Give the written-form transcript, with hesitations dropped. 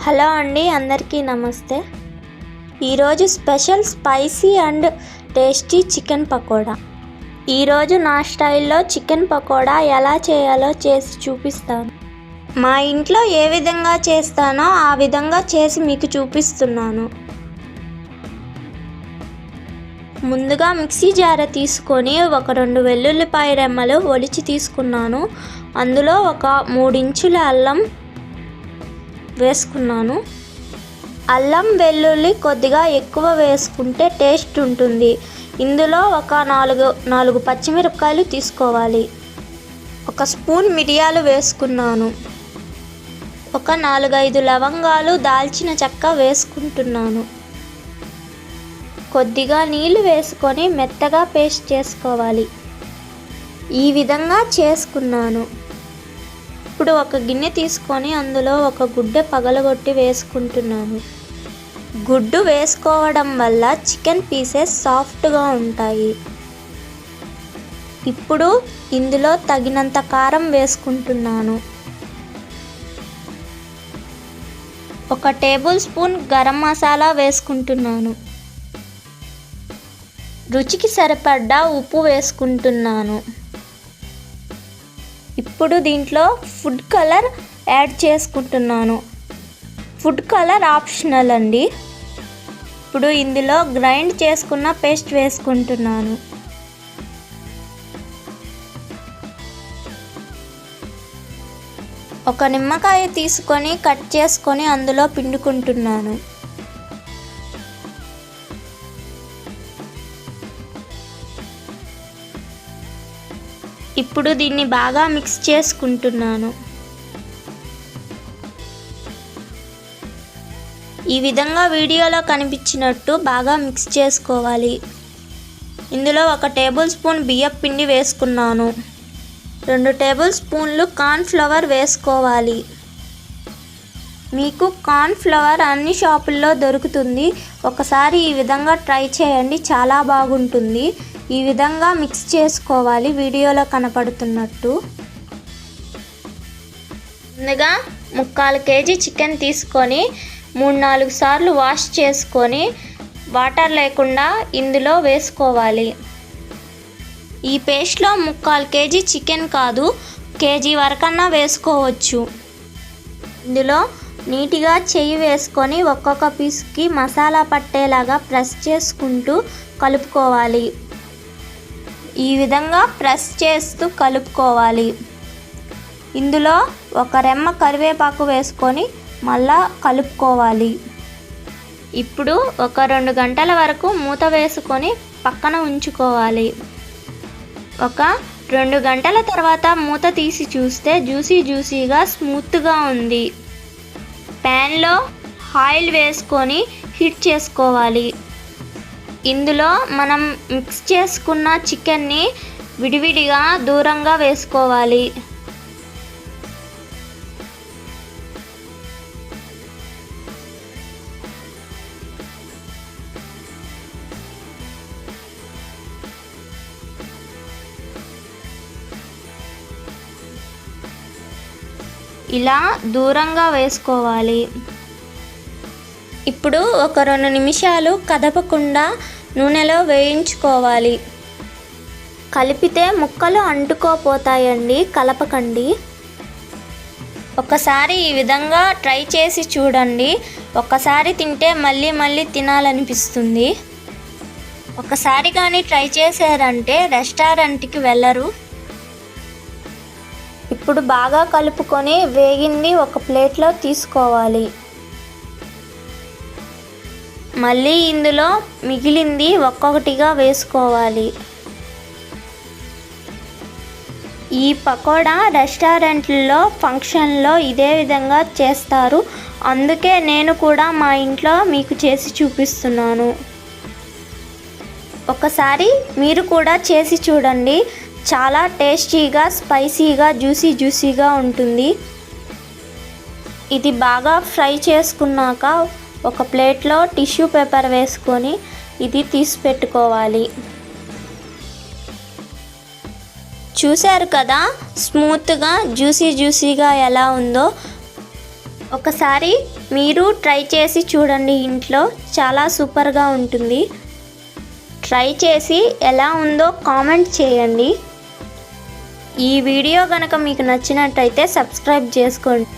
Hello అండి, అందరికీ నమస్తే. ఈరోజు special spicy and tasty chicken pakoda. ఈరోజు నా స్టైల్లో చికెన్ పకోడా ఎలా చేయాలో చేసి చూపిస్తాను. మా ఇంట్లో ఏ విధంగా చేస్తానో ఆ విధంగా చేసి మీకు చూపిస్తున్నాను. ముందుగా మిక్సీ జార తీసుకొని ఒక 2 వెల్లుల్లిపాయ రెమ్మలు ఒలిచి తీసుకున్నాను. అందులో ఒక 3 ఇంచుల అల్లం వేసుకున్నాను. అల్లం వెల్లుల్లి కొద్దిగా ఎక్కువ వేసుకుంటే టేస్ట్ ఉంటుంది. ఇందులో ఒక 4 పచ్చిమిరపకాయలు తీసుకోవాలి. 1 స్పూన్ మిరియాలు వేసుకున్నాను. ఒక 4-5 లవంగాలు, దాల్చిన చెక్క వేసుకుంటున్నాను. కొద్దిగా నీళ్ళు వేసుకొని మెత్తగా పేస్ట్ చేసుకోవాలి. ఈ విధంగా చేసుకున్నాను. ఇప్పుడు ఒక గిన్నె తీసుకొని అందులో ఒక గుడ్డ పగలగొట్టి వేసుకుంటున్నాను. గుడ్డు వేసుకోవడం వల్ల చికెన్ పీసెస్ సాఫ్ట్గా ఉంటాయి. ఇప్పుడు ఇందులో తగినంత కారం వేసుకుంటున్నాను. 1 టేబుల్ స్పూన్ గరం మసాలా వేసుకుంటున్నాను. రుచికి సరిపడా ఉప్పు వేసుకుంటున్నాను. ఇప్పుడు దీంట్లో ఫుడ్ కలర్ యాడ్ చేసుకుంటున్నాను. ఫుడ్ కలర్ ఆప్షనల్ అండి. ఇప్పుడు ఇందులో గ్రైండ్ చేసుకున్న పేస్ట్ వేసుకుంటున్నాను. ఒక నిమ్మకాయ తీసుకొని కట్ చేసుకొని అందులో పిండుకుంటున్నాను. ఇప్పుడు దీన్ని బాగా మిక్స్ చేసుకుంటున్నాను. ఈ విధంగా వీడియోలో కనిపించినట్టు బాగా మిక్స్ చేసుకోవాలి. ఇందులో 1 టేబుల్ స్పూన్ బియ్యం పిండి వేసుకున్నాను. 2 టేబుల్ స్పూన్లు కార్న్ ఫ్లవర్ వేసుకోవాలి. మీకు కార్న్ ఫ్లవర్ అన్ని షాపుల్లో దొరుకుతుంది. ఒకసారి ఈ విధంగా ట్రై చేయండి, చాలా బాగుంటుంది. ఈ విధంగా మిక్స్ చేసుకోవాలి వీడియోలో కనపడుతున్నట్టు. ముందుగా 3/4 కేజీ చికెన్ తీసుకొని 3-4 సార్లు వాష్ చేసుకొని వాటర్ లేకుండా ఇందులో వేసుకోవాలి. ఈ పేస్ట్లో 3/4 కేజీ చికెన్ కాదు, కేజీ వరకన్నా వేసుకోవచ్చు. ఇందులో నీట్గా చెయ్యి వేసుకొని ఒక్కొక్క పీస్కి మసాలా పట్టేలాగా ప్రెస్ చేసుకుంటూ కలుపుకోవాలి. ఈ విధంగా ప్రెస్ చేస్తూ కలుపుకోవాలి. ఇందులో 1 రెమ్మ కరివేపాకు వేసుకొని మళ్ళా కలుపుకోవాలి. ఇప్పుడు ఒక 2 గంటల వరకు మూత వేసుకొని పక్కన ఉంచుకోవాలి. ఒక 2 గంటల తర్వాత మూత తీసి చూస్తే జ్యూసీగా స్మూత్గా ఉంది. ప్యాన్లో ఆయిల్ వేసుకొని హీట్ చేసుకోవాలి. ఇందులో మనం మిక్స్ చేసుకున్న చికెన్ని విడివిడిగా దూరంగా వేసుకోవాలి. ఇలా దూరంగా వేసుకోవాలి. ఇప్పుడు ఒక 2 నిమిషాలు కదపకుండా నూనెలో వేయించుకోవాలి. కలిపితే ముక్కలు అంటుకోపోతాయండి, కలపకండి. ఒకసారి ఈ విధంగా ట్రై చేసి చూడండి. ఒకసారి తింటే మళ్ళీ తినాలనిపిస్తుంది. ఒకసారి కానీ ట్రై చేశారంటే రెస్టారెంట్కి వెళ్ళరు. ఇప్పుడు బాగా కలుపుకొని వేగింది ఒక ప్లేట్లో తీసుకోవాలి. మళ్ళీ ఇందులో మిగిలింది ఒక్కొక్కటిగా వేసుకోవాలి. ఈ పకోడా రెస్టారెంట్లలో ఫంక్షన్లో ఇదే విధంగా చేస్తారు. అందుకే నేను కూడా మా ఇంట్లో మీకు చేసి చూపిస్తున్నాను. ఒకసారి మీరు కూడా చేసి చూడండి. చాలా టేస్టీగా, స్పైసీగా, జ్యూసీగా ఉంటుంది. ఇది బాగా ఫ్రై చేసుకున్నాక ఒక ప్లేట్లో టిష్యూ పేపర్ వేసుకొని ఇది తీసి పెట్టుకోవాలి. చూశారు కదా స్మూత్గా జ్యూసీగా ఎలా ఉందో. ఒకసారి మీరు ట్రై చేసి చూడండి, ఇంట్లో చాలా సూపర్గా ఉంటుంది. ట్రై చేసి ఎలా ఉందో కామెంట్ చేయండి. ఈ వీడియో కనుక మీకు నచ్చినట్టయితే సబ్స్క్రైబ్ చేసుకోండి.